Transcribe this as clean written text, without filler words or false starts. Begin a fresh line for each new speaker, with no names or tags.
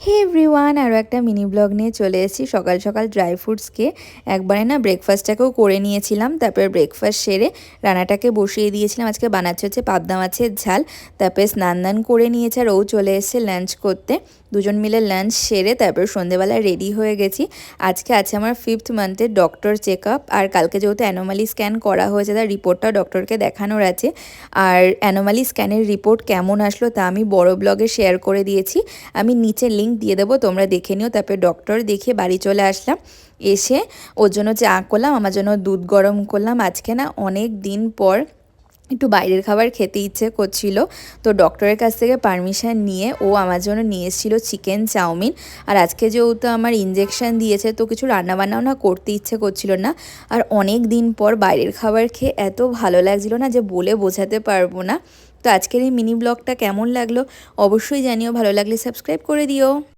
হে everyone, আরও একটা mini blog নিয়ে চলে এসেছি। সকাল সকাল ড্রাই ফ্রুটসকে একবারে না ব্রেকফাস্টটাকেও করে নিয়েছিলাম। তারপরে ব্রেকফাস্ট সেরে রান্নাটাকে বসিয়ে দিয়েছিলাম। আজকে বানাচ্ছে হচ্ছে পাবদা মাছের ঝাল। তারপরে স্নান করে নিয়েছে আর ও চলে এসেছে লাঞ্চ করতে। দুজন মিলে লাঞ্চ সেরে তারপর সন্ধ্যেবেলা রেডি হয়ে গেছি। আজকে আছে আমার 5th মান্থের ডক্টর চেক আপ। আর কালকে যেহেতু অ্যানোমালি স্ক্যান করা হয়েছে, তার রিপোর্টটা ডক্টরকে দেখানোর আছে। আর অ্যানোমালি স্ক্যানের রিপোর্ট কেমন আসলো তা আমি বড় ব্লগে শেয়ার করে দিয়েছি। আমি নিচে লিঙ্ক দিয়ে দেবো, তোমরা দেখে নিও। তারপরে ডক্টর দেখিয়ে বাড়ি চলে আসলাম। এসে ওর জন্য চা করলাম, আমার জন্য দুধ গরম করলাম। আজকে না অনেক দিন পর একটু বাইরের খাবার খেতে ইচ্ছে করছিল, তো ডক্টরের কাছ থেকে পারমিশন নিয়ে ও আমার জন্য নিয়ে এসেছিলো চিকেন চাউমিন। আর আজকে যেহেতু আমার ইঞ্জেকশন দিয়েছে, তো কিছু রান্নাবান্নাও না করতে ইচ্ছে করছিল না। আর অনেক দিন পর বাইরের খাবার খেয়ে এত ভালো লাগছিল না যে বলে বোঝাতে পারবো না। তো আজকের এই মিনি ব্লগটা কেমন লাগলো অবশ্যই জানিও, ভালো লাগলে সাবস্ক্রাইব করে দিও।